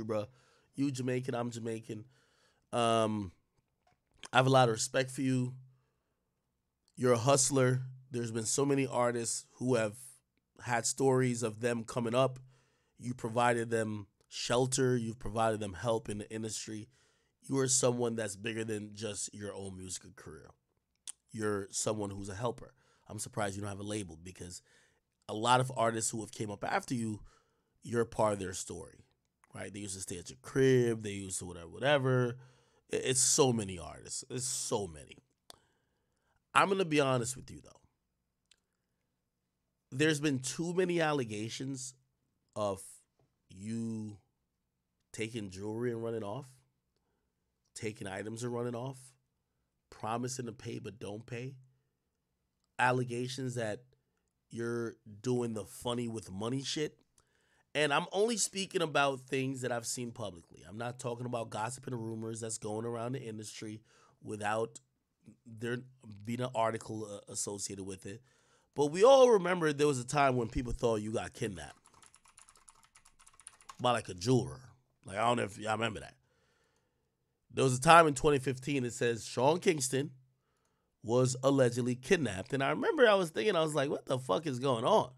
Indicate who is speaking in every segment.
Speaker 1: bro. You Jamaican, I'm Jamaican. Um, I have a lot of respect for you. You're a hustler. There's been so many artists who have had stories of them coming up. You provided them shelter. You've provided them help in the industry. You are someone that's bigger than just your own musical career. You're someone who's a helper. I'm surprised you don't have a label because a lot of artists who have came up after you, you're part of their story, right? They used to stay at your crib. They used to whatever, whatever. It's so many artists. It's so many. I'm gonna be honest with you though. There's been too many allegations of you taking jewelry and running off, taking items and running off, promising to pay but don't pay, allegations that you're doing the funny with money shit. And I'm only speaking about things that I've seen publicly. I'm not talking about gossip and rumors that's going around the industry without there being an article associated with it. But we all remember there was a time when people thought you got kidnapped by like a jeweler. Like, I don't know if y'all remember that. There was a time in 2015 that says Sean Kingston was allegedly kidnapped. And I remember I was thinking, I was like, what the fuck is going on?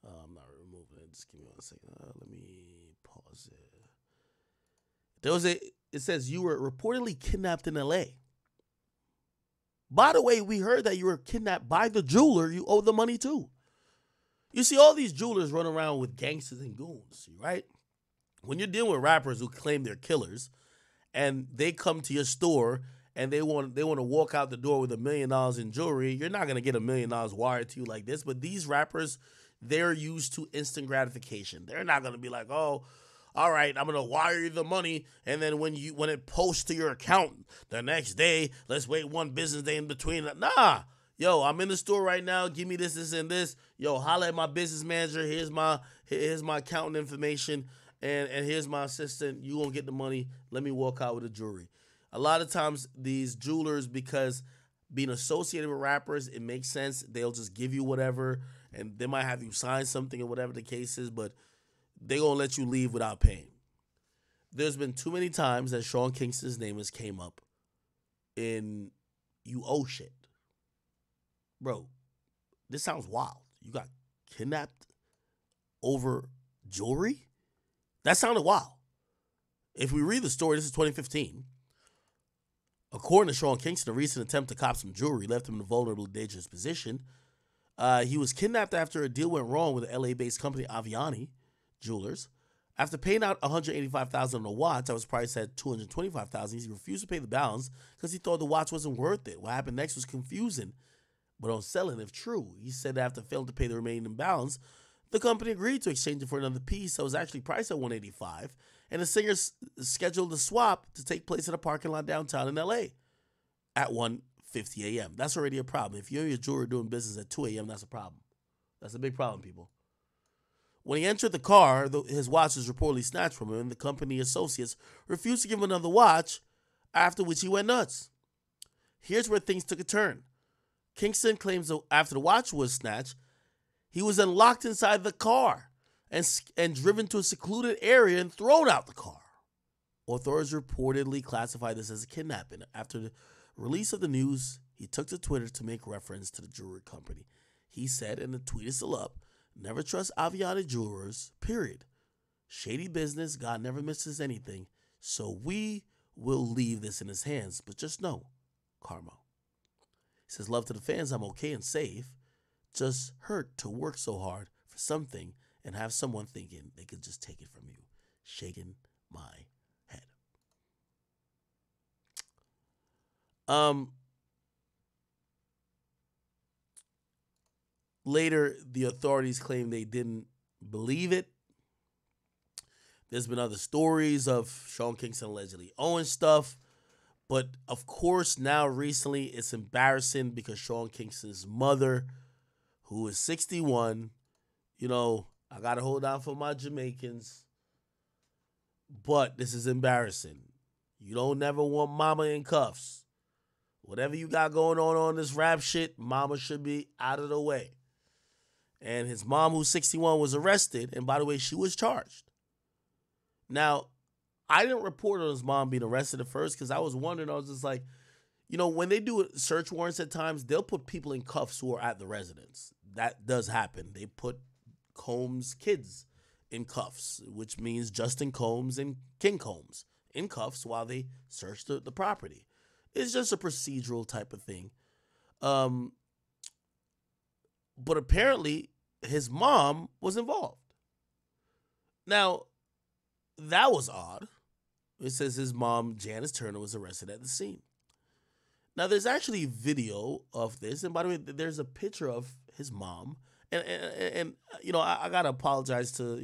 Speaker 1: I'm not removing it. Just give me 1 second. Let me pause it. It says you were reportedly kidnapped in LA. By the way, we heard that you were kidnapped by the jeweler you owe the money to. You see, all these jewelers run around with gangsters and goons, right? When you're dealing with rappers who claim they're killers and they come to your store and they want to walk out the door with $1 million in jewelry, you're not gonna get $1 million wired to you like this. But these rappers, they're used to instant gratification. They're not gonna be like, oh, all right, I'm gonna wire you the money, and then when it posts to your account the next day, let's wait one business day in between. Nah, yo, I'm in the store right now. Give me this, this, and this. Yo, holla at my business manager. Here's my accountant information, and here's my assistant. You gonna get the money. Let me walk out with the jewelry. A lot of times these jewelers, because being associated with rappers, it makes sense. They'll just give you whatever, and they might have you sign something or whatever the case is, but they gonna let you leave without paying. There's been too many times that Sean Kingston's name has came up in you owe shit. Bro, this sounds wild. You got kidnapped over jewelry? That sounded wild. If we read the story, this is 2015. According to Sean Kingston, a recent attempt to cop some jewelry left him in a vulnerable, dangerous position. He was kidnapped after a deal went wrong with the LA-based company Aviani Jewelers. After paying out $185,000 on a watch that was priced at $225,000, he refused to pay the balance because he thought the watch wasn't worth it. What happened next was confusing, but on selling, if true, he said that after failing to pay the remaining balance, the company agreed to exchange it for another piece that was actually priced at $185,000, and the singer scheduled the swap to take place in a parking lot downtown in LA at 1:50 a.m. That's already a problem. If you're your jeweler doing business at 2 a.m., that's a problem. That's a big problem, people. When he entered the car, his watch was reportedly snatched from him, and the company associates refused to give him another watch, after which he went nuts. Here's where things took a turn. Kingston claims that after the watch was snatched, he was then locked inside the car and driven to a secluded area and thrown out the car. Authorities reportedly classified this as a kidnapping. After the release of the news, he took to Twitter to make reference to the jewelry company. He said, and the tweet is still up, "Never trust Aviati Jewelers, period. Shady business, God never misses anything, so we will leave this in his hands, but just know, karma." He says, "Love to the fans, I'm okay and safe. Just hurt to work so hard for something and have someone thinking they could just take it from you." Shaking my head. Later, the authorities claim they didn't believe it. There's been other stories of Sean Kingston allegedly owing stuff. But, of course, now recently it's embarrassing because Sean Kingston's mother, who is 61, I got to hold out for my Jamaicans. But this is embarrassing. You don't never want mama in cuffs. Whatever you got going on this rap shit, mama should be out of the way. And his mom, who's 61, was arrested. And by the way, she was charged. Now, I didn't report on his mom being arrested at first because I was wondering. I was just like, when they do search warrants at times, they'll put people in cuffs who are at the residence. That does happen. They put Combs' kids in cuffs, which means Justin Combs and King Combs in cuffs while they search the property. It's just a procedural type of thing. But apparently his mom was involved. Now, that was odd. It says his mom, Janice Turner, was arrested at the scene. Now, there's actually video of this. And by the way, there's a picture of his mom. And I got to apologize to,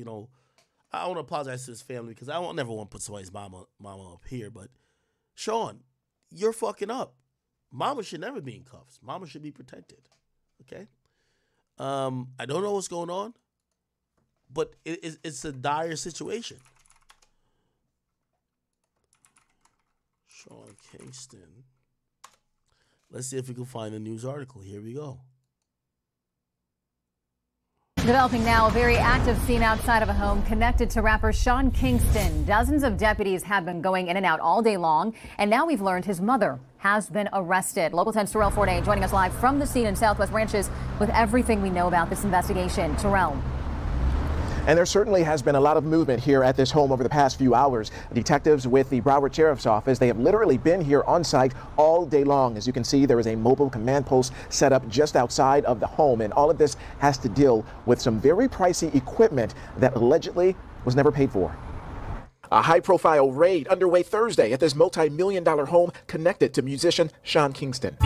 Speaker 1: I want to apologize to his family because I won't never want to put somebody's mama up here. But, Sean, you're fucking up. Mama should never be in cuffs. Mama should be protected. Okay? I don't know what's going on, but it's a dire situation. Sean Kingston. Let's see if we can find a news article. Here we go.
Speaker 2: Developing now, a very active scene outside of a home connected to rapper Sean Kingston. Dozens of deputies have been going in and out all day long, and now we've learned his mother has been arrested. Local 10's Terrell Forney joining us live from the scene in Southwest Ranches with everything we know about this investigation. Terrell.
Speaker 3: And there certainly has been a lot of movement here at this home over the past few hours. Detectives with the Broward Sheriff's Office, they have literally been here on site all day long. As you can see, there is a mobile command post set up just outside of the home. And all of this has to deal with some very pricey equipment that allegedly was never paid for. A high-profile raid underway Thursday at this multi-million-dollar home connected to musician Sean Kingston.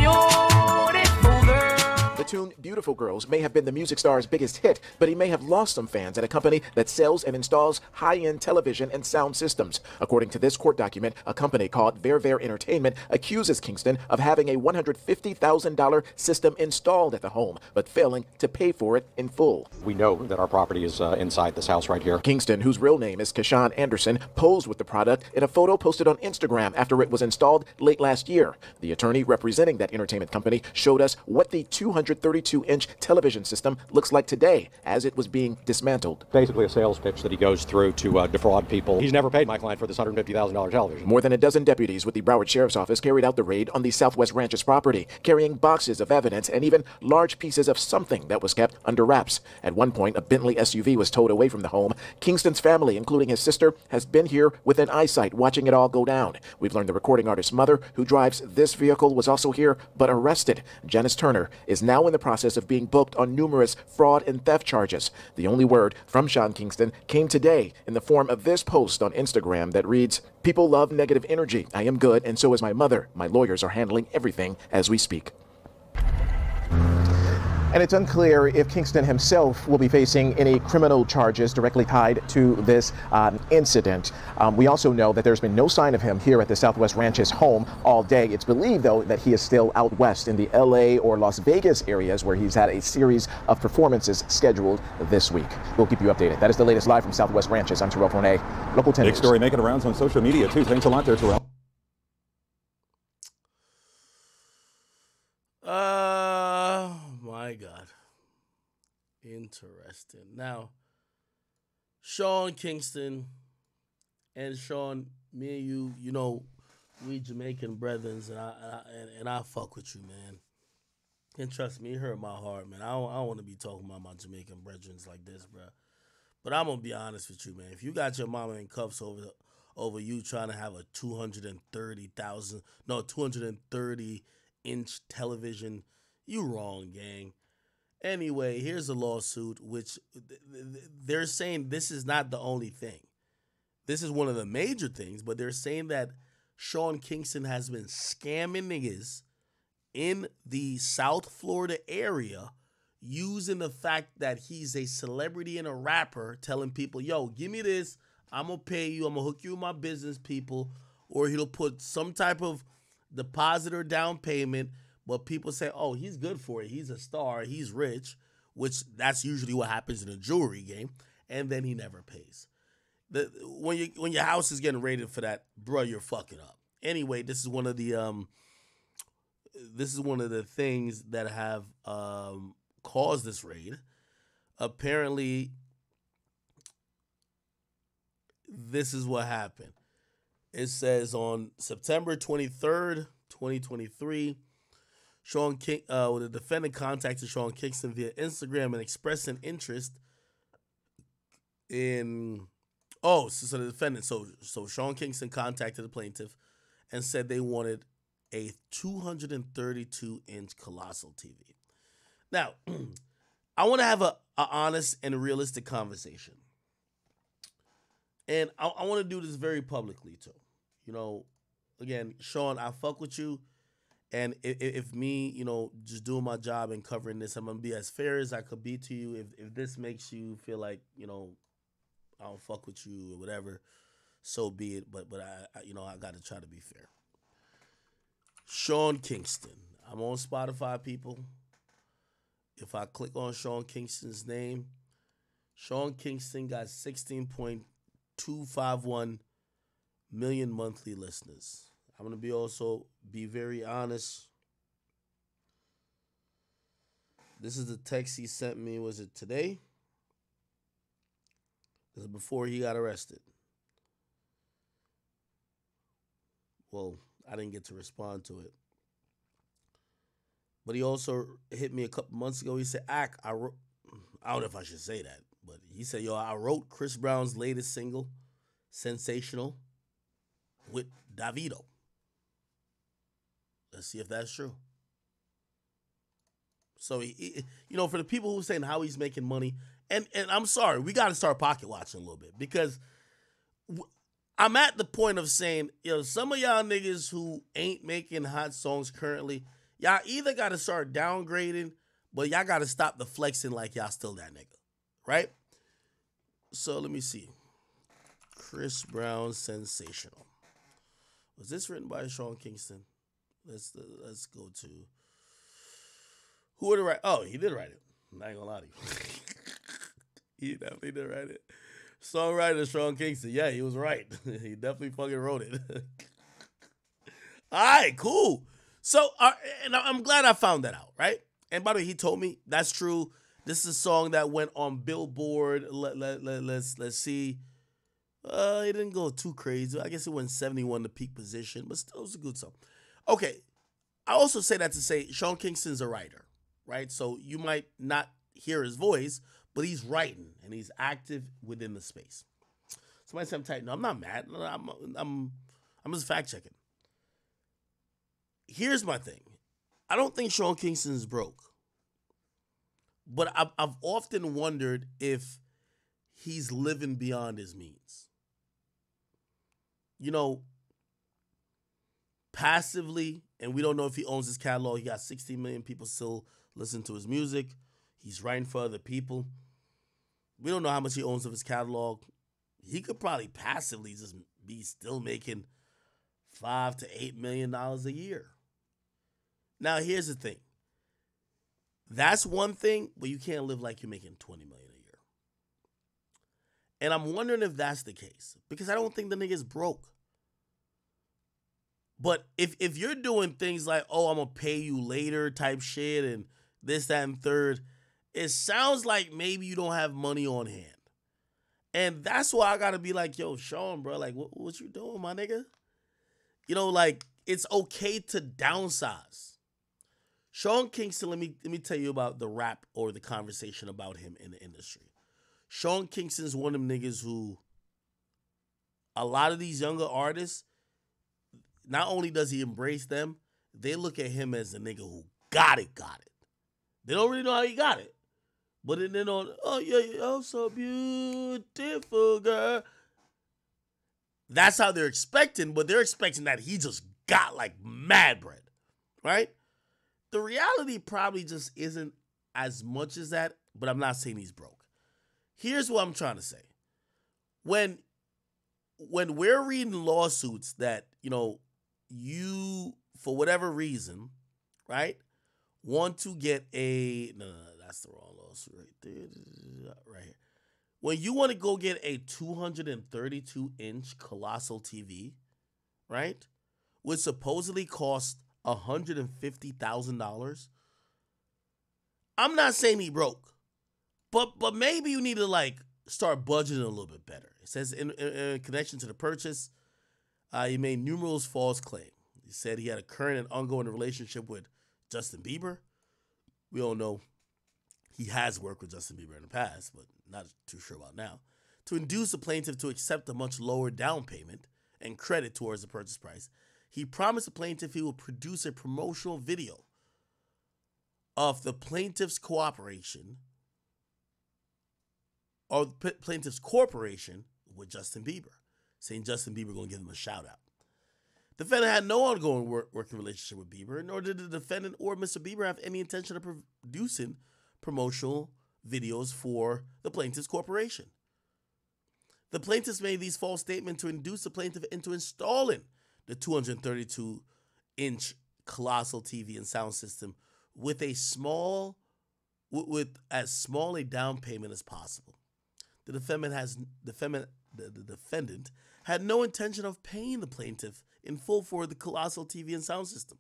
Speaker 3: The tune Beautiful Girls may have been the music star's biggest hit, but he may have lost some fans at a company that sells and installs high-end television and sound systems. According to this court document, a company called Ver Entertainment accuses Kingston of having a $150,000 system installed at the home, but failing to pay for it in full.
Speaker 4: We know that our property is inside this house right here.
Speaker 3: Kingston, whose real name is Kashawn Anderson, posed with the product in a photo posted on Instagram after it was installed late last year. The attorney representing that entertainment company showed us what the 232-inch television system looks like today as it was being dismantled.
Speaker 4: Basically a sales pitch that he goes through to defraud people. He's never paid my client for this $150,000 television.
Speaker 3: More than a dozen deputies with the Broward Sheriff's Office carried out the raid on the Southwest Ranches property, carrying boxes of evidence and even large pieces of something that was kept under wraps. At one point, a Bentley SUV was towed away from the home. Kingston's family, including his sister, has been here within eyesight watching it all go down. We've learned the recording artist's mother, who drives this vehicle, was also here but arrested. Janice Turner is now in the process of being booked on numerous fraud and theft charges. The only word from Sean Kingston came today in the form of this post on Instagram that reads, "People love negative energy. I am good, and so is my mother. My lawyers are handling everything as we speak." And it's unclear if Kingston himself will be facing any criminal charges directly tied to this incident. We also know that there's been no sign of him here at the Southwest Ranches home all day. It's believed, though, that he is still out west in the LA or Las Vegas areas where he's had a series of performances scheduled this week. We'll keep you updated. That is the latest live from Southwest Ranches. I'm Terrell Forney, Local 10
Speaker 4: Big
Speaker 3: News.
Speaker 4: story making rounds on social media, too. Thanks a lot there, Terrell.
Speaker 1: My God. Interesting. Now, Sean Kingston and Sean, me and you, we Jamaican brethren, and I fuck with you, man. And trust me, it hurt my heart, man. I don't want to be talking about my Jamaican brethren like this, bro. But I'm gonna be honest with you, man. If you got your mama in cuffs over you trying to have a 230-inch television, you wrong, gang. Anyway, here's a lawsuit, which they're saying this is not the only thing. This is one of the major things, but they're saying that Sean Kingston has been scamming niggas in the South Florida area using the fact that he's a celebrity and a rapper, telling people, yo, give me this, I'm going to pay you, I'm going to hook you with my business people, or he'll put some type of deposit or down payment. But people say, oh, he's good for it. He's a star. He's rich, which that's usually what happens in a jewelry game. And then he never pays. When your house is getting rated for that, bro, you're fucking up. Anyway, this is one of the things that have caused this raid. Apparently, this is what happened. It says on September 23rd, 2023, the defendant contacted Sean Kingston via Instagram and expressed an interest in. So the defendant, so Sean Kingston contacted the plaintiff and said they wanted a 232-inch colossal TV. Now, I want to have a honest and realistic conversation. And I want to do this very publicly, too. You know, again, Sean, I fuck with you. And if me, you know, just doing my job and covering this, I'm going to be as fair as I could be to you. If this makes you feel like, you know, I don't fuck with you or whatever, so be it. But I you know, I got to try to be fair. Sean Kingston. I'm on Spotify, people. If I click on Sean Kingston's name, Sean Kingston got 16.251 million monthly listeners. I'm going to be very honest. This is the text he sent me. Was it today? This is before he got arrested. Well, I didn't get to respond to it. But he also hit me a couple months ago. He said, I don't know if I should say that, but he said, yo, I wrote Chris Brown's latest single, Sensational, with Davido. Let's see if that's true. So, he, you know, for the people who are saying how he's making money, and I'm sorry, we got to start pocket watching a little bit, because I'm at the point of saying, yo, some of y'all niggas who ain't making hot songs currently, y'all either got to start downgrading, but y'all got to stop the flexing like y'all still that nigga, right? So let me see. Chris Brown, Sensational. Was this written by Sean Kingston? Let's go to who would have write. Oh, he did write it. I'm not gonna lie to you. He definitely did write it. Songwriter Sean Kingston. Yeah, he was right. He definitely fucking wrote it. All right, cool. So, and I'm glad I found that out, right? And by the way, he told me that's true. This is a song that went on Billboard. Let's see. It didn't go too crazy. I guess it went 71 to peak position, but still, it was a good song. Okay, I also say that to say Sean Kingston's a writer, right? So you might not hear his voice, but he's writing and he's active within the space. Somebody said I'm tight. No, I'm not mad. I'm just fact checking. Here's my thing. I don't think Sean Kingston is broke, but I've often wondered if he's living beyond his means. You know, passively, and we don't know if he owns his catalog. He got 16 million people still listen to his music. He's writing for other people. We don't know how much he owns of his catalog. He could probably passively just be still making $5 to $8 million a year. Now, here's the thing. That's one thing, but you can't live like you're making $20 million a year. And I'm wondering if that's the case, because I don't think the nigga's broke. But if you're doing things like, oh, I'm going to pay you later type shit and this, that, and third, it sounds like maybe you don't have money on hand. And that's why I got to be like, yo, Sean, bro, like, what you doing, my nigga? You know, like, it's okay to downsize. Sean Kingston, let me tell you about the rap or the conversation about him in the industry. Sean Kingston's one of them niggas who, a lot of these younger artists, not only does he embrace them, they look at him as a nigga who got it. They don't really know how he got it. But then they're on, oh, yeah, you're so beautiful, girl. That's how they're expecting, but they're expecting that he just got like mad bread, right? The reality probably just isn't as much as that, but I'm not saying he's broke. Here's what I'm trying to say. When we're reading lawsuits that, you know, you, for whatever reason, right, want to get a, no, that's the wrong lawsuit right there, right here. When you want to go get a 232-inch colossal TV, right, which supposedly cost $150,000, I'm not saying he broke, but maybe you need to like start budgeting a little bit better. It says in connection to the purchase, He made numerous false claims. He said he had a current and ongoing relationship with Justin Bieber. We all know he has worked with Justin Bieber in the past, but not too sure about now. To induce the plaintiff to accept a much lower down payment and credit towards the purchase price, he promised the plaintiff he would produce a promotional video of the plaintiff's cooperation or the plaintiff's corporation with Justin Bieber, saying Justin Bieber going to give him a shout out. The defendant had no ongoing working relationship with Bieber, nor did the defendant or Mr. Bieber have any intention of producing promotional videos for the plaintiff's corporation. The plaintiffs made these false statements to induce the plaintiff into installing the 232-inch colossal TV and sound system with as small a down payment as possible. The defendant had no intention of paying the plaintiff in full for the colossal TV and sound system.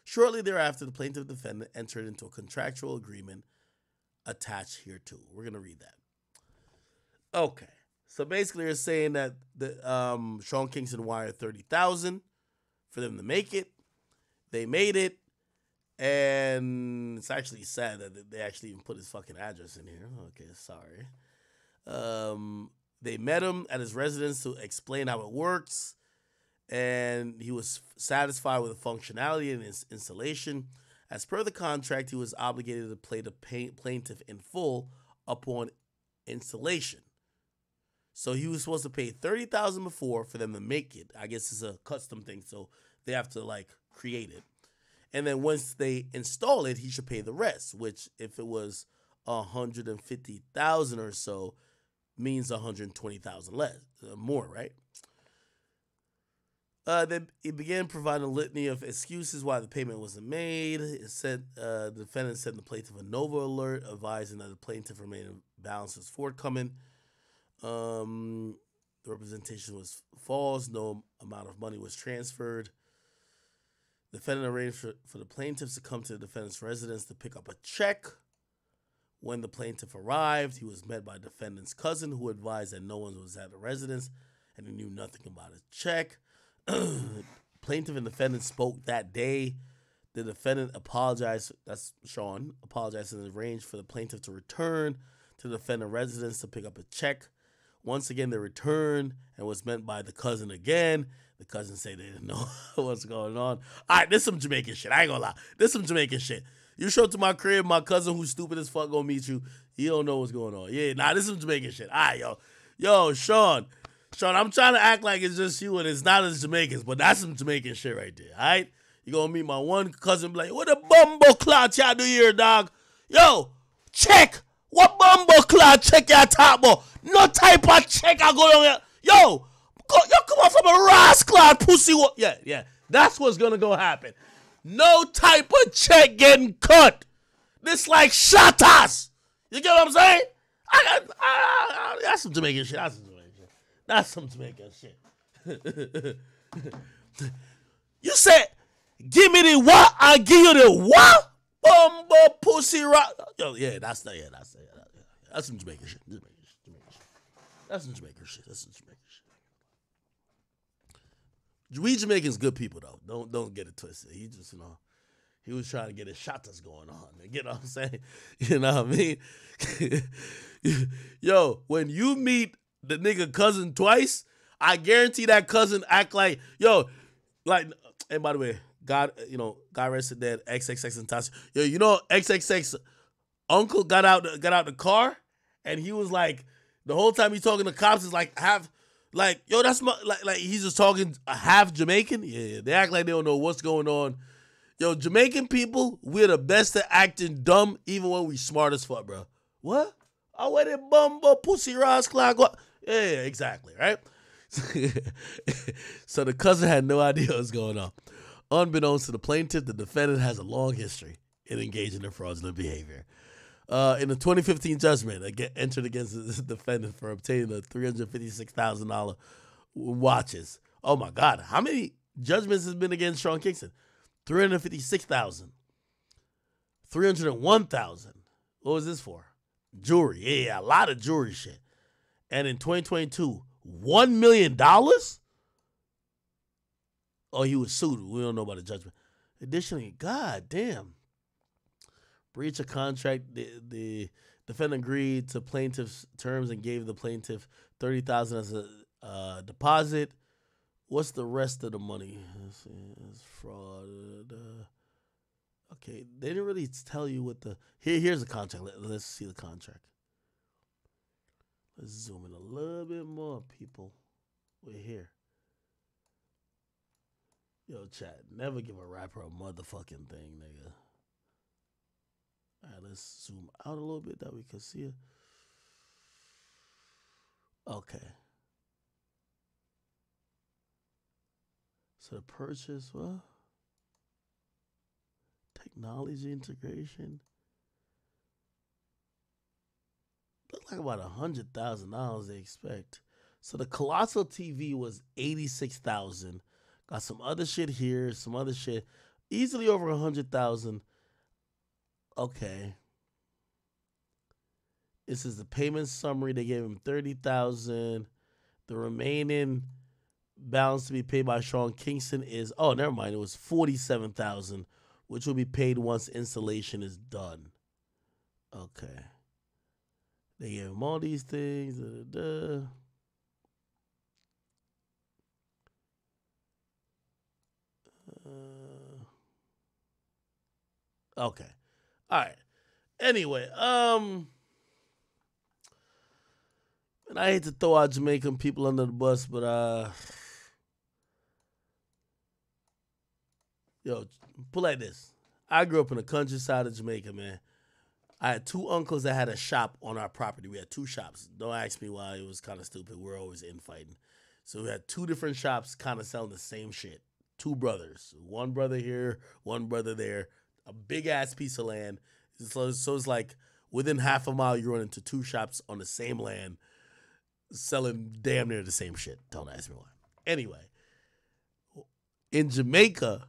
Speaker 1: Shortly thereafter, the plaintiff and defendant entered into a contractual agreement attached hereto. We're going to read that. Okay. So basically, they're saying that Sean Kingston wired $30,000 for them to make it. They made it, and it's actually sad that they actually even put his fucking address in here. Okay, sorry. They met him at his residence to explain how it works, and he was satisfied with the functionality and his installation. As per the contract, he was obligated to pay the plaintiff in full upon installation. So he was supposed to pay $30,000 before for them to make it. I guess it's a custom thing, so they have to like create it. And then once they install it, he should pay the rest, which if it was $150,000 or so, means $120,000 less, more, right? Then he began providing a litany of excuses why the payment wasn't made. It said the defendant sent the plaintiff a NOVA alert advising that the plaintiff remaining balance was forthcoming. The representation was false. No amount of money was transferred. The defendant arranged for the plaintiffs to come to the defendant's residence to pick up a check. When the plaintiff arrived, he was met by the defendant's cousin, who advised that no one was at the residence and he knew nothing about his check. Plaintiff and defendant spoke that day. The defendant apologized, that's Sean, apologized and arranged for the plaintiff to return to the defendant's residence to pick up a check. Once again, they returned and was met by the cousin again. The cousin said they didn't know what's going on. All right, this some Jamaican shit. I ain't gonna lie. This some Jamaican shit. You show up to my crib, my cousin who's stupid as fuck gonna meet you. He don't know what's going on. Yeah, this is some Jamaican shit. All right, yo. Yo, Sean, I'm trying to act like it's just you and it's not as Jamaicans, but that's some Jamaican shit right there, all right? You gonna meet my one cousin, be like, what a bumbo clout y'all do here, dog? Yo, check. What bumbo clout check y'all talk about? No type of check I go on here. Yo, come on from a rascal pussy. Yeah, that's what's gonna go happen. No type of check getting cut. This like shatters. You get what I'm saying? That's some Jamaican shit. That's some Jamaican shit. You said, give me the what? I give you the what? Bumbo pussy rock. Yo, yeah, that's some Jamaican shit. That's some Jamaican shit. We Jamaicans good people though. Don't get it twisted. He just, he was trying to get his shatas going on. You know what I'm saying? You know what I mean? Yo, when you meet the nigga cousin twice, I guarantee that cousin act like, yo, like, and by the way, God rested dead, XXX and Tasha. Yo, XXX uncle got out the car and he was like, the whole time he's talking to cops is like yo, that's my, like he's just talking half Jamaican. Yeah, they act like they don't know what's going on. Yo, Jamaican people, we're the best at acting dumb even when we smart as fuck, bro. What? Oh, where the bumbo pussy ras clock? Yeah, exactly, right? So the cousin had no idea what was going on. Unbeknownst to the plaintiff, the defendant has a long history in engaging in fraudulent behavior. In the 2015 judgment, entered against the defendant for obtaining the $356,000 watches. Oh my God, how many judgments has been against Sean Kingston? 356,000, 301,000. What was this for? Jewelry. Yeah, a lot of jewelry shit. And in 2022, $1 million? Oh, he was sued. We don't know about the judgment. Additionally, god damn. Breach of contract. The defendant agreed to plaintiff's terms and gave the plaintiff $30,000 as a deposit. What's the rest of the money? It's fraud. Okay, they didn't really tell you what the... Here's the contract. Let's see the contract. Let's zoom in a little bit more, people. We're here. Yo, chat, never give a rapper a motherfucking thing, nigga. All right, let's zoom out a little bit that we can see it. Okay. So the purchase, what? Technology integration. Look like about $100,000 they expect. So the Colossal TV was $86,000. Got some other shit here, some other shit. Easily over $100,000. Okay. This is the payment summary. They gave him $30,000. The remaining balance to be paid by Sean Kingston is, oh, never mind. It was $47,000, which will be paid once installation is done. Okay. They gave him all these things. Okay. All right. Anyway, and I hate to throw out Jamaican people under the bus, but yo, put like this. I grew up in the countryside of Jamaica, man. I had two uncles that had a shop on our property. We had two shops. Don't ask me why. It was kind of stupid. We're always infighting. So we had two different shops kind of selling the same shit. Two brothers. One brother here, one brother there. A big-ass piece of land. So it's like within half a mile, you run into two shops on the same land selling damn near the same shit. Don't ask me why. Anyway, in Jamaica,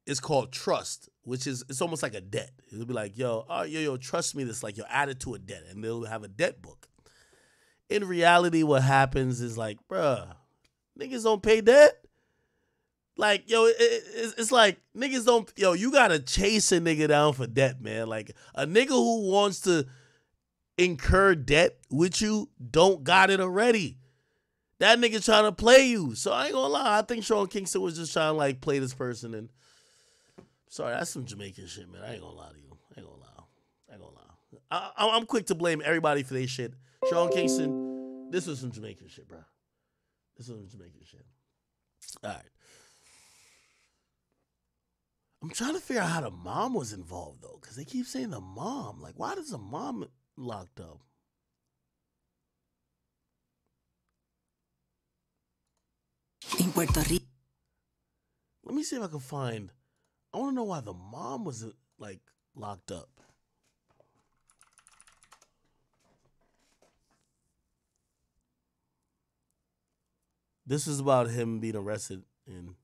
Speaker 1: it's called trust, which is, it's almost like a debt. It'll be like, yo, trust me, this, like you're added to a debt, and they'll have a debt book. In reality, what happens is like, bruh, niggas don't pay debt. Like, yo, it's like niggas don't, yo, you gotta chase a nigga down for debt, man. Like, a nigga who wants to incur debt with you don't got it already. That nigga trying to play you. So I ain't gonna lie, I think Sean Kingston was just trying to like play this person. And sorry, that's some Jamaican shit, man. I ain't gonna lie to you. I ain't gonna lie. I'm quick to blame everybody for their shit. Sean Kingston, this was some Jamaican shit, bro. This was some Jamaican shit. All right. I'm trying to figure out how the mom was involved, though, because they keep saying the mom. Like, why does the mom locked up?
Speaker 5: In Puerto Rico.
Speaker 1: Let me see if I can find. I want to know why the mom was, like, locked up. This is about him being arrested in...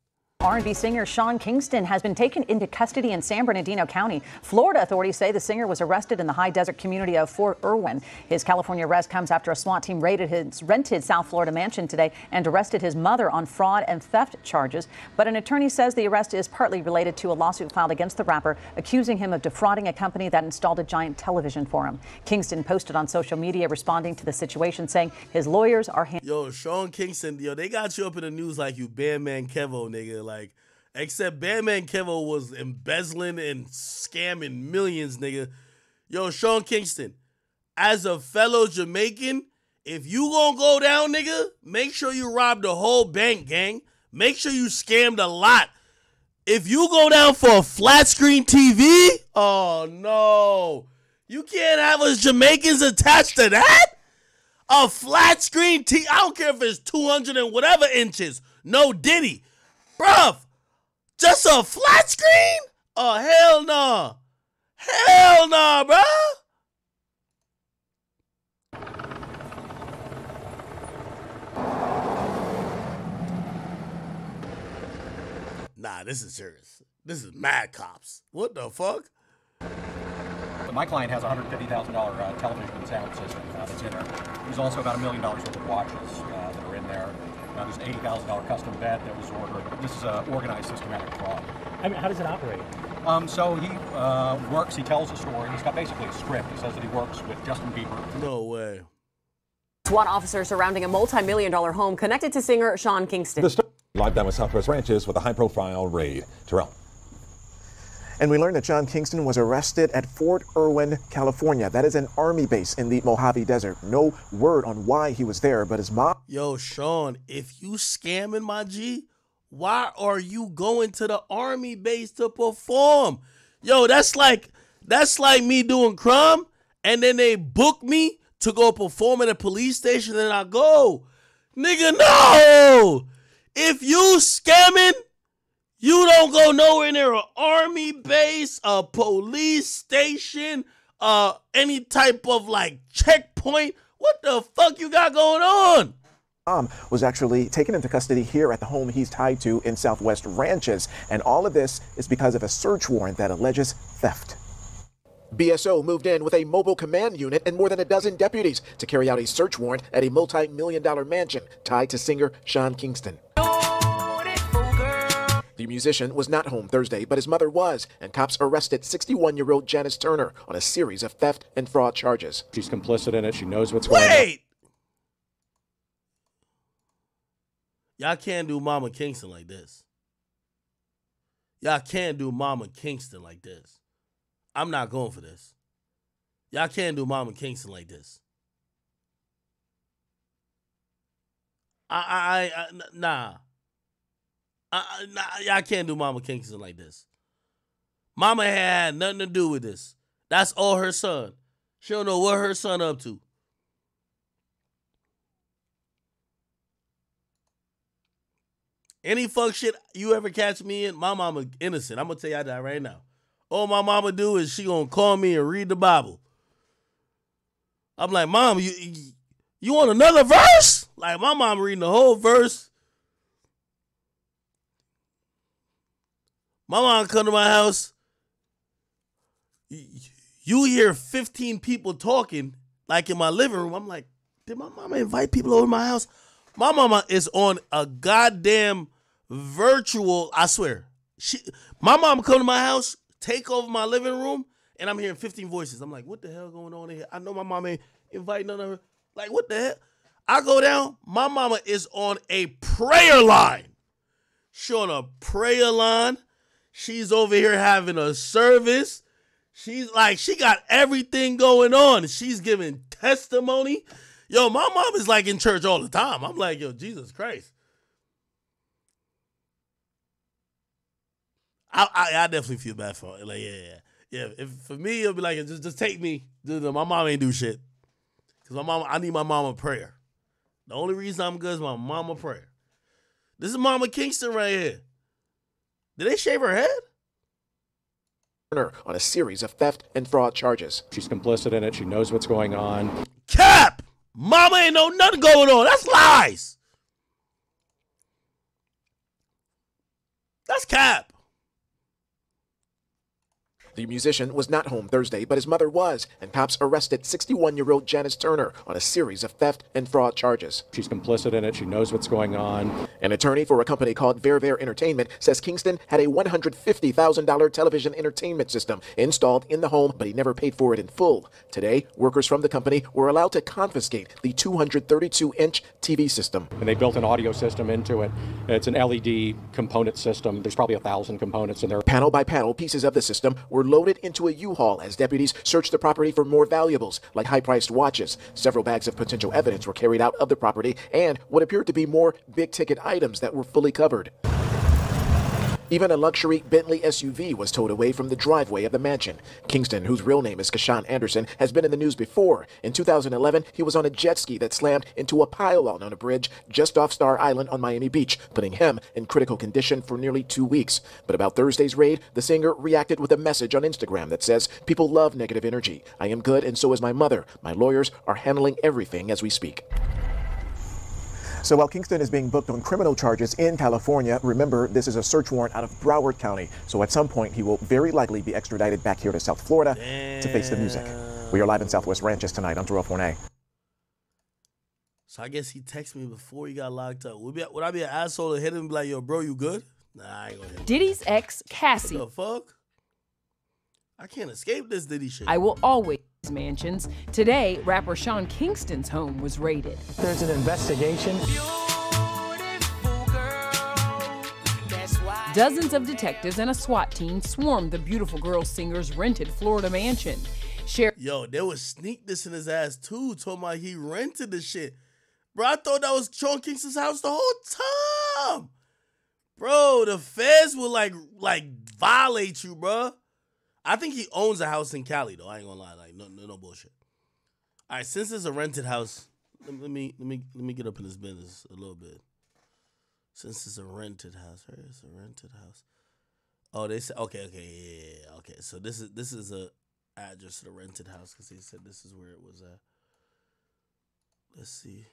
Speaker 6: R&B singer Sean Kingston has been taken into custody in San Bernardino County. Florida authorities say the singer was arrested in the high desert community of Fort Irwin. His California arrest comes after a SWAT team raided his rented South Florida mansion today and arrested his mother on fraud and theft charges. But an attorney says the arrest is partly related to a lawsuit filed against the rapper, accusing him of defrauding a company that installed a giant television for him. Kingston posted on social media responding to the situation, saying his lawyers are...
Speaker 1: Yo, Sean Kingston, yo, they got you up in the news like you Bandman Kevo, nigga. Like, except Bandman Kevo was embezzling and scamming millions, nigga. Yo, Sean Kingston, as a fellow Jamaican, if you gonna go down, nigga, make sure you rob the whole bank, gang. Make sure you scammed a lot. If you go down for a flat screen TV, oh no. You can't have us Jamaicans attached to that? A flat screen TV, I don't care if it's 200 and whatever inches. No Diddy. Bruv, just a flat screen? Oh, hell no. Hell no, bruh. Nah, this is serious. This is mad cops. What the fuck?
Speaker 4: My client has a $150,000 television and sound system that's in there. There's also about $1 million worth of watches that are in there. There's an $80,000 custom bed that was ordered. This is an organized systematic fraud.
Speaker 7: I mean, how does it operate?
Speaker 4: So he works, he tells a story. He's got basically a script. He says that he works with Justin Bieber.
Speaker 1: No way.
Speaker 8: SWAT officers surrounding a multi-million-dollar home connected to singer Sean Kingston.
Speaker 9: Live down with Southwest Ranches with a high-profile raid. Terrell.
Speaker 3: And we learned that Sean Kingston was arrested at Fort Irwin, California. That is an army base in the Mojave Desert. No word on why he was there, but his mom...
Speaker 1: Yo, Sean, if you scamming my G, why are you going to the army base to perform? Yo, that's like me doing crime, and then they book me to go perform at a police station, and I go. Nigga, no! If you scamming, you don't go nowhere near an army base, a police station, any type of like checkpoint. What the fuck you got going on?
Speaker 3: Was actually taken into custody here at the home he's tied to in Southwest Ranches. And all of this is because of a search warrant that alleges theft. BSO moved in with a mobile command unit and more than a dozen deputies to carry out a search warrant at a multi-million-dollar mansion tied to singer Sean Kingston. The musician was not home Thursday, but his mother was, and cops arrested 61-year-old Janice Turner on a series of theft and fraud charges.
Speaker 4: She's complicit in it. She knows what's going on.
Speaker 1: Wait! Y'all can't do Mama Kingston like this. Y'all can't do Mama Kingston like this. I'm not going for this. Y'all can't do Mama Kingston like this. Nah. Y'all can't do Mama Kingston like this. Mama had nothing to do with this. That's all her son. She don't know what her son up to. Any fuck shit you ever catch me in, my mama innocent. I'm gonna tell y'all that right now. All my mama do is she gonna call me and read the Bible. I'm like, Mom, you want another verse? Like my mom reading the whole verse. My mom come to my house. You hear 15 people talking like in my living room. I'm like, did my mama invite people over to my house? My mama is on a goddamn virtual, I swear. My mom come to my house, take over my living room, and I'm hearing 15 voices. I'm like, what the hell going on in here? I know my mama ain't inviting none of her. Like, what the hell? I go down, my mama is on a prayer line. She on a prayer line. She's over here having a service. She's like, she got everything going on. She's giving testimony. Yo, my mom is like in church all the time. I'm like, yo, Jesus Christ. I definitely feel bad for her. Like, yeah. If for me, it'll be like, just take me. My mom ain't do shit. Because I need my mama prayer. The only reason I'm good is my mama prayer. This is Mama Kingston right here. Did they shave her head?
Speaker 3: On a series of theft and fraud charges.
Speaker 4: She's complicit in it. She knows what's going on.
Speaker 1: Cap! Mama ain't know nothing going on. That's lies. That's cap.
Speaker 3: The musician was not home Thursday, but his mother was, and cops arrested 61-year-old Janice Turner on a series of theft and fraud charges.
Speaker 4: She's complicit in it. She knows what's going on.
Speaker 3: An attorney for a company called Ver Entertainment says Kingston had a $150,000 television entertainment system installed in the home, but he never paid for it in full. Today, workers from the company were allowed to confiscate the 232-inch TV system.
Speaker 4: And they built an audio system into it. It's an LED component system. There's probably 1,000 components in there.
Speaker 3: Panel by panel, pieces of the system were loaded into a U-Haul as deputies searched the property for more valuables, like high-priced watches. Several bags of potential evidence were carried out of the property and what appeared to be more big-ticket items that were fully covered. Even a luxury Bentley SUV was towed away from the driveway of the mansion. Kingston, whose real name is Kashawn Anderson, has been in the news before. In 2011, he was on a jet ski that slammed into a pylon on a bridge just off Star Island on Miami Beach, putting him in critical condition for nearly 2 weeks. But about Thursday's raid, the singer reacted with a message on Instagram that says, "People love negative energy. I am good and so is my mother. My lawyers are handling everything as we speak." So while Kingston is being booked on criminal charges in California, remember, this is a search warrant out of Broward County. So at some point, he will very likely be extradited back here to South Florida to face the music. We are live in Southwest Ranches tonight. I'm Terrell Fornay.
Speaker 1: So I guess he texted me before he got locked up. Would I be an asshole to hit him and be like, yo, bro, you good? Nah, I ain't gonna hit him.
Speaker 7: Diddy's ex, Cassie.
Speaker 1: What the fuck? I can't escape this Diddy shit.
Speaker 7: I will always mansions. Today, rapper Sean Kingston's home was raided.
Speaker 10: There's an investigation.
Speaker 7: Dozens of detectives and a SWAT team swarmed the beautiful girl singer's rented Florida mansion.
Speaker 1: Yo, they was sneak this in his ass too, talking about he rented the shit. Bro, I thought that was Sean Kingston's house the whole time. Bro, the feds will like violate you, bro. I think he owns a house in Cali though. I ain't gonna lie, like no bullshit. All right, since it's a rented house, let me get up in this business a little bit. Since it's a rented house, right? It's a rented house. Oh, they said okay, yeah. Okay, so this is a address to the rented house because they said this is where it was at. Let's see.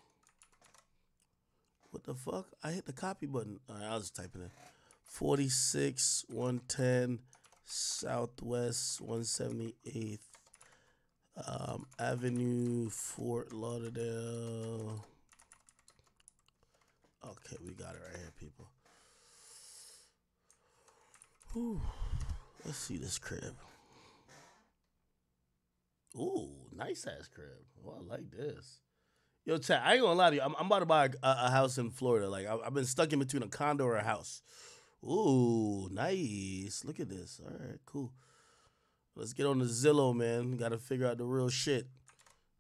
Speaker 1: What the fuck? I hit the copy button. All right, I was just typing it. 46 110 Southwest 178th Avenue, Fort Lauderdale. Okay, we got it right here, people. Whew. Let's see this crib. Ooh, nice ass crib. Oh, I like this. Yo, chat, I ain't gonna lie to you. I'm about to buy a house in Florida. Like, I've been stuck in between a condo or a house. Ooh, nice. Look at this. All right, cool. Let's get on the Zillow, man. Got to figure out the real shit.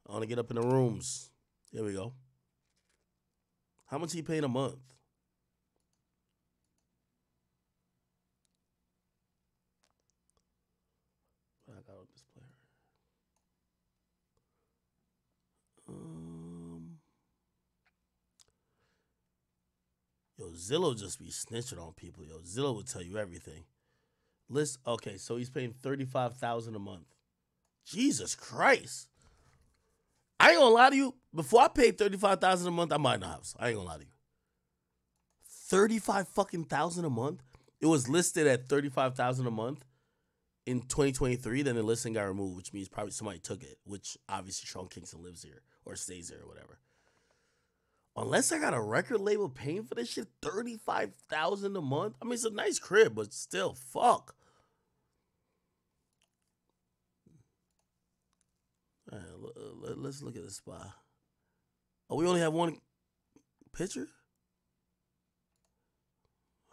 Speaker 1: I want to get up in the rooms. Here we go. How much he paying a month? I got on display. Yo, Zillow just be snitching on people. Yo, Zillow will tell you everything. Okay, so he's paying $35,000 a month. Jesus Christ. I ain't gonna lie to you. Before I paid $35,000 a month, I'm buying a house. I ain't gonna lie to you. $35,000 a month. It was listed at $35,000 a month in 2023. Then the listing got removed, which means probably somebody took it. Which obviously Sean Kingston lives here or stays there or whatever. Unless I got a record label paying for this shit, $35,000 a month. I mean, it's a nice crib, but still, fuck. All right, let's look at the spot. Oh, we only have one picture?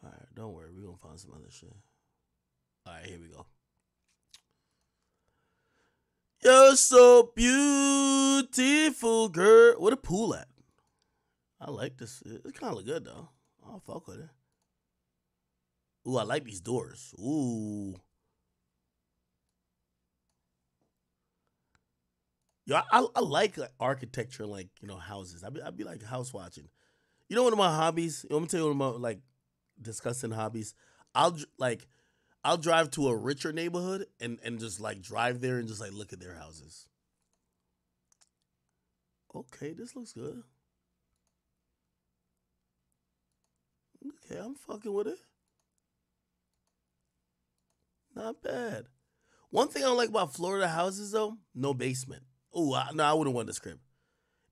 Speaker 1: All right, don't worry. We're going to find some other shit. All right, here we go. You're so beautiful, girl. Where the pool at? I like this. It kind of look good, though. I'll fuck with it. Ooh, I like these doors. Ooh. Yo, I like architecture, like, you know, houses. I'd be like house watching. You know, one of my hobbies, let me tell you one of my, like, disgusting hobbies. I'll drive to a richer neighborhood and just, like, drive there and just, like, look at their houses. Okay, this looks good. Okay, I'm fucking with it. Not bad. One thing I don't like about Florida houses, though, no basement. Oh, no, I wouldn't want this crib.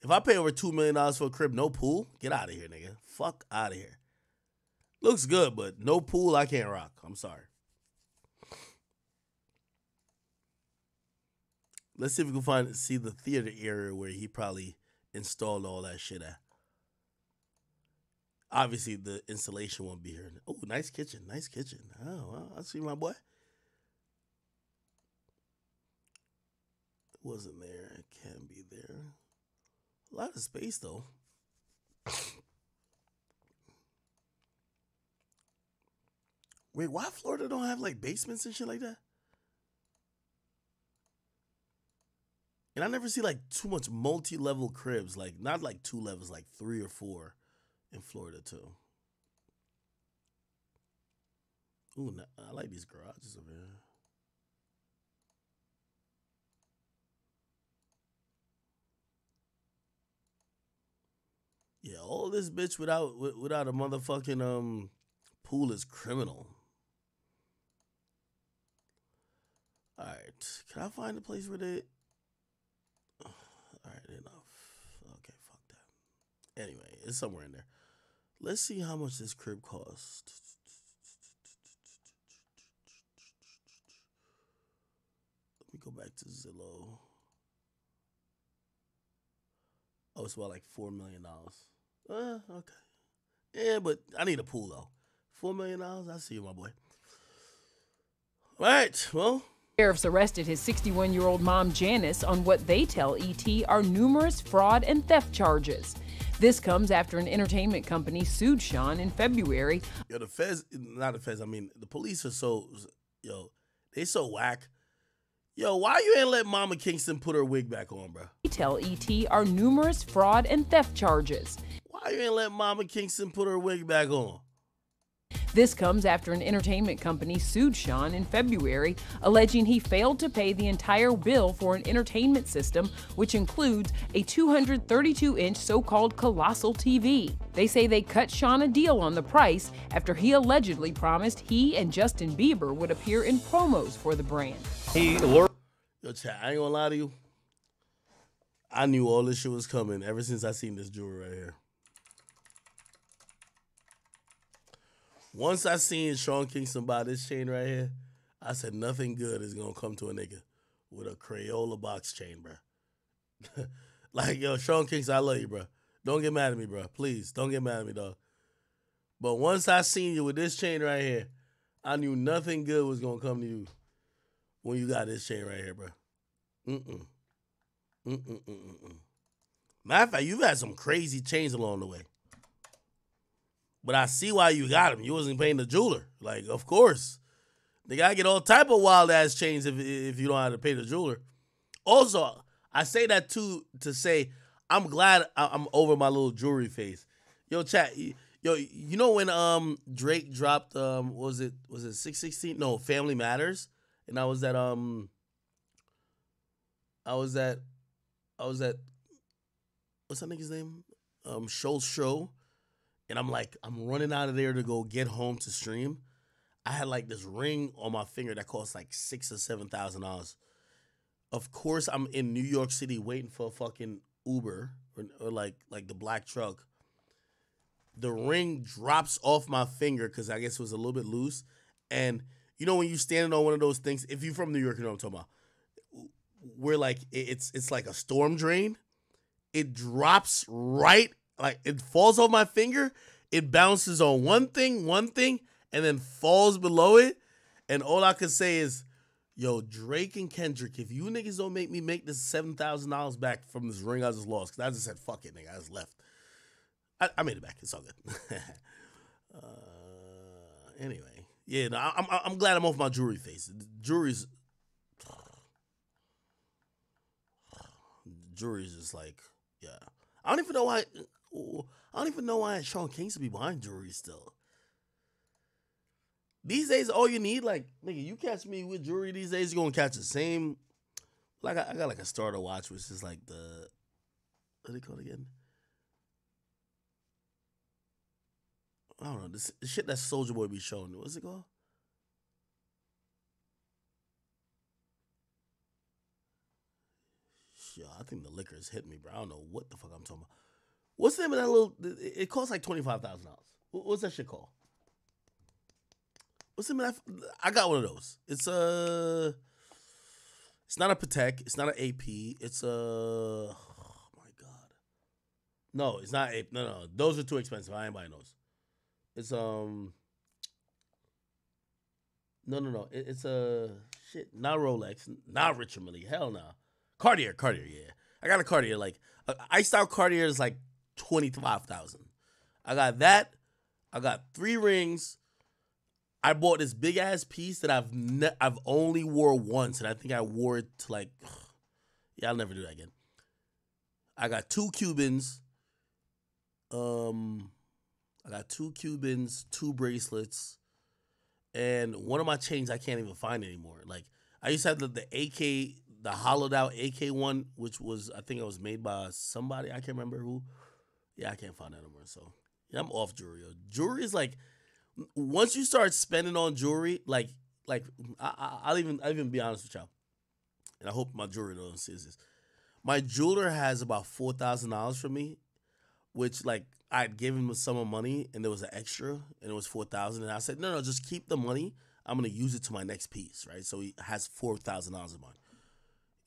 Speaker 1: If I pay over $2 million for a crib, no pool, get out of here, nigga. Fuck out of here. Looks good, but no pool, I can't rock. I'm sorry. Let's see if we can see the theater area where he probably installed all that shit at. Obviously, the installation won't be here. Oh, nice kitchen. Nice kitchen. Oh, well, I see my boy. It wasn't there. It can be there. A lot of space, though. Wait, why Florida don't have, like, basements and shit like that? And I never see, like, too much multi-level cribs. Like, not, like, 2 levels, like 3 or 4. In Florida, too. Ooh, I like these garages over here. Yeah, all this bitch without a motherfucking pool is criminal. All right, can I find a place where they? All right, enough. Okay, fuck that. Anyway, it's somewhere in there. Let's see how much this crib cost. Let me go back to Zillow. Oh, it's about like $4 million. Okay. Yeah, but I need a pool though. $4 million. I see you, my boy. All right. Well.
Speaker 7: Sheriffs arrested his 61-year-old mom, Janice, on what they tell ET are numerous fraud and theft charges. This comes after an entertainment company sued Sean in February.
Speaker 1: Yo, the feds, not the feds, I mean, the police are so, they so whack. Yo, why you ain't let Mama Kingston put her wig back on, bro?
Speaker 7: They tell ET are numerous fraud and theft charges.
Speaker 1: Why you ain't let Mama Kingston put her wig back on?
Speaker 7: This comes after an entertainment company sued Sean in February, alleging he failed to pay the entire bill for an entertainment system, which includes a 232-inch so-called colossal TV. They say they cut Sean a deal on the price after he allegedly promised he and Justin Bieber would appear in promos for the brand.
Speaker 1: Yo, chat, I ain't gonna lie to you. I knew all this shit was coming ever since I seen this jewelry right here. Once I seen Sean Kingston buy this chain right here, I said nothing good is gonna come to a nigga with a Crayola box chain, bro. Like, yo, Sean Kingston, I love you, bro. Don't get mad at me, bro. Please, don't get mad at me, dog. But once I seen you with this chain right here, I knew nothing good was gonna come to you when you got this chain right here, bro. Matter of fact, you've had some crazy chains along the way. But I see why you got him. You wasn't paying the jeweler. Like, of course. They gotta get all type of wild ass chains if you don't have to pay the jeweler. Also, I say that too to say I'm glad I'm over my little jewelry phase. Yo, chat. Yo, you know when Drake dropped was it 616? No, Family Matters, and I was at what's that nigga's name? Schultz Show. And I'm running out of there to go get home to stream. I had like this ring on my finger that cost like $6,000 or $7,000. Of course, I'm in New York City waiting for a fucking Uber or like the black truck. The ring drops off my finger because I guess it was a little bit loose. And you know when you standing on one of those things, if you're from New York, you know what I'm talking about. Where like it's like a storm drain. It drops right. Like, it falls off my finger, it bounces on one thing, and then falls below it. And all I could say is, yo, Drake and Kendrick, if you niggas don't make me make this $7,000 back from this ring I just lost, because I just said, fuck it, nigga, I just left. I made it back. It's all good. Anyway. Yeah, no, I'm glad I'm off my jewelry face. Jewelry's just like, yeah. I don't even know why Sean Kingston be buying jewelry still. These days, all you need, like, nigga, you catch me with jewelry these days, you're gonna catch the same. Like, I got like a starter watch, which is like the, what do they call it again? I don't know, this shit that Soulja Boy be showing. What's it called? Yo, I think the liquor is hitting me, bro. I don't know what the fuck I'm talking about. What's the name of that little? It costs like $25,000. What's that shit called? What's the name of that? I got one of those. It's not a Patek. It's not an AP. It's oh my god. No, it's not AP. No. Those are too expensive. I ain't buying those. It's No. It's shit. Not Rolex. Not Richard Mille. Hell no. Cartier. Yeah. I got a Cartier. Like iced out Cartier is like $25,000. I got that. I got 3 rings. I bought this big ass piece that I've only wore once, and I think I wore it to like, yeah, I'll never do that again. I got 2 Cubans. I got 2 Cubans, 2 bracelets, and one of my chains I can't even find anymore. Like I used to have the AK, the hollowed out AK one, which was, I think it was made by somebody. I can't remember who. Yeah, I can't find that anymore. So yeah, I'm off jewelry. Jewelry is like, once you start spending on jewelry, like I'll even be honest with y'all, and I hope my jewelry don't see this. My jeweler has about $4,000 for me, which like I'd given him some money and there was an extra and it was 4,000, and I said, no, just keep the money. I'm gonna use it to my next piece, right? So he has $4,000 in mine.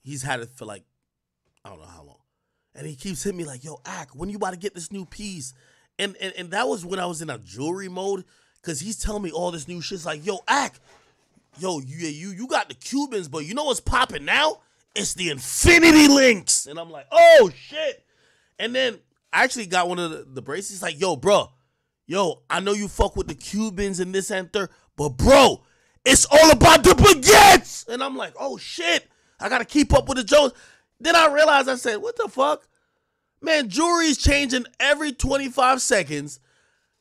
Speaker 1: He's had it for like I don't know how long, and he keeps hitting me like, "Yo, Ak, when you about to get this new piece?" And that was when I was in a jewelry mode, cause he's telling me all this new shit. It's like, "Yo, Ak, yo, you got the Cubans, but you know what's popping now? It's the infinity links." And I'm like, "Oh shit!" And then I actually got one of the bracelets. He's like, "Yo, bro, yo, I know you fuck with the Cubans and this and third, but bro, it's all about the baguettes." And I'm like, "Oh shit, I gotta keep up with the Jones." Then I realized, I said, "What the fuck, man? Jewelry's changing every 25 seconds.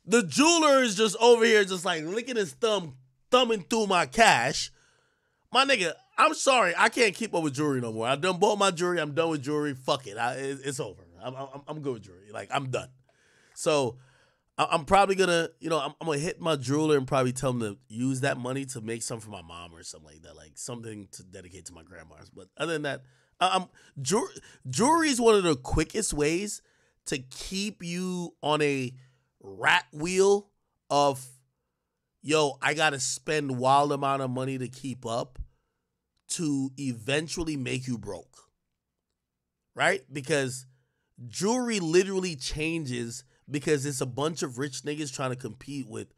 Speaker 1: The jeweler is just over here, just like licking his thumb, thumbing through my cash. My nigga, I'm sorry, I can't keep up with jewelry no more. I done bought my jewelry. I'm done with jewelry. Fuck it, it's over. I'm good with jewelry. Like, I'm done." So I'm probably gonna, I'm gonna hit my jeweler and probably tell him to use that money to make something for my mom or something like that, like something to dedicate to my grandma's. But other than that, jewelry is one of the quickest ways to keep you on a rat wheel of, yo, I gotta spend wild amount of money to keep up, to eventually make you broke, right? Because jewelry literally changes because it's a bunch of rich niggas trying to compete with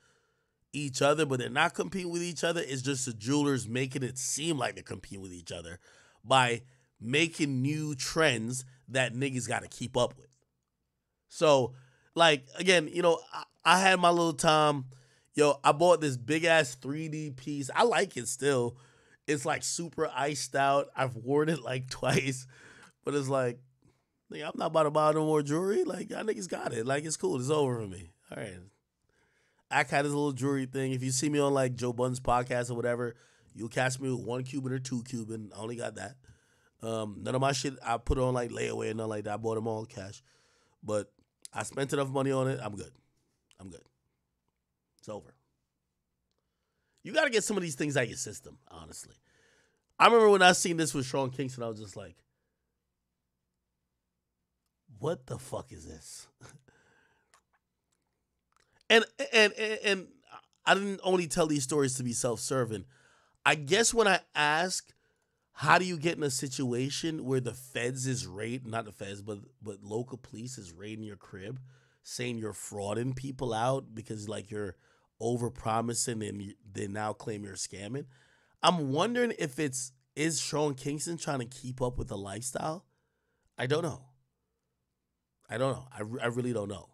Speaker 1: each other, but they're not competing with each other. It's just the jewelers making it seem like they're competing with each other by making new trends that niggas got to keep up with. So, like, again, I had my little time. Yo, I bought this big ass 3D piece. I like it still. It's like super iced out. I've worn it like twice, but it's like, nigga, I'm not about to buy no more jewelry. Like, y'all niggas got it. Like, it's cool. It's over for me. All right. Ak had his little jewelry thing. If you see me on like Joe Budden's podcast or whatever, you'll catch me with 1 Cuban or 2 Cuban. I only got that. None of my shit I put on like layaway and nothing like that. I bought them all cash. But I spent enough money on it. I'm good. It's over. You got to get some of these things out of your system, honestly. I remember when I seen this with Sean Kingston, I was just like, what the fuck is this? and I didn't only tell these stories to be self-serving. I guess when I ask, how do you get in a situation where the feds is raiding, not the feds, but local police is raiding your crib, saying you're frauding people out because like you're over-promising and they now claim you're scamming. I'm wondering if is Sean Kingston trying to keep up with the lifestyle? I don't know. I really don't know.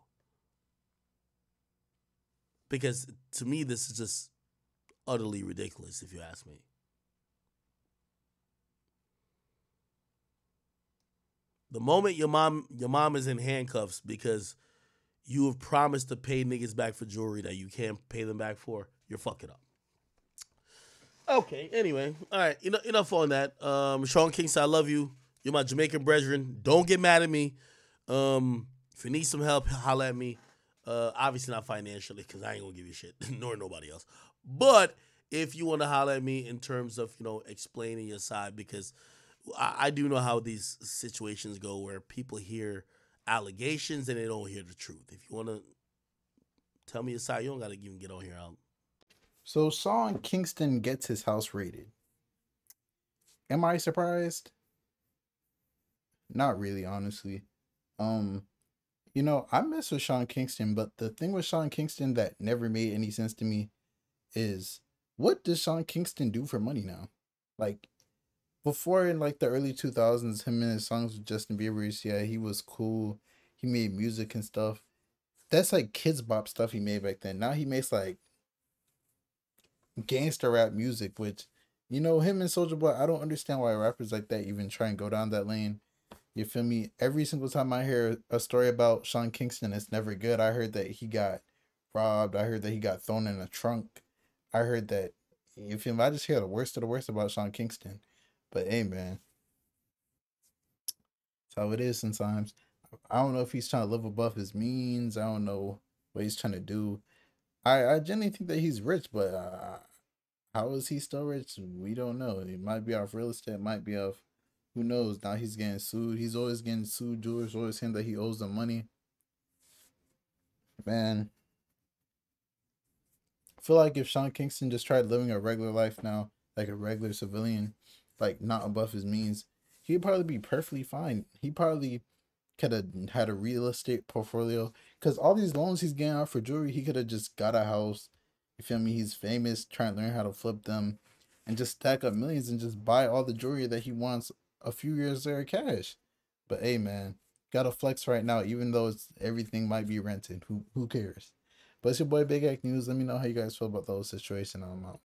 Speaker 1: Because to me, this is just utterly ridiculous, if you ask me. The moment your mom is in handcuffs because you have promised to pay niggas back for jewelry that you can't pay them back for, you're fucking up. Okay, anyway. All right, enough on that. Sean Kingston, I love you. You're my Jamaican brethren. Don't get mad at me. If you need some help, holla at me. Obviously not financially, because I ain't gonna give you shit, nor nobody else. But if you want to holla at me in terms of, explaining your side, because I do know how these situations go where people hear allegations and they don't hear the truth. If you want to tell me your side, you don't got to even get on here.
Speaker 10: So Sean Kingston gets his house raided. Am I surprised? Not really, honestly. I mess with Sean Kingston, but the thing with Sean Kingston that never made any sense to me is, what does Sean Kingston do for money now? Like, before in like the early 2000s, him and his songs with Justin Bieber, yeah, he was cool. He made music and stuff. That's like kids bop stuff he made back then. Now he makes like gangster rap music, which, him and Soulja Boy, I don't understand why rappers like that even try and go down that lane. You feel me? Every single time I hear a story about Sean Kingston, it's never good. I heard that he got robbed. I heard that he got thrown in a trunk. I heard that, you feel me? I just hear the worst of the worst about Sean Kingston. But hey, man, that's how it is sometimes. I don't know if he's trying to live above his means. I don't know what he's trying to do. I genuinely think that he's rich, but how is he still rich? We don't know. It might be off real estate. It might be off, who knows? Now he's getting sued. He's always getting sued. Jewelers always saying that he owes them money. Man, I feel like if Sean Kingston just tried living a regular life now, like a regular civilian, like not above his means, he'd probably be perfectly fine. He probably could have had a real estate portfolio, because all these loans he's getting out for jewelry, he could have just got a house. You feel me? He's famous, trying to learn how to flip them and just stack up millions and just buy all the jewelry that he wants a few years later cash. But hey, man, gotta flex right now, even though it's everything might be rented. Who cares? But it's your boy Big Act News. Let me know how you guys feel about the whole situation. I'm out.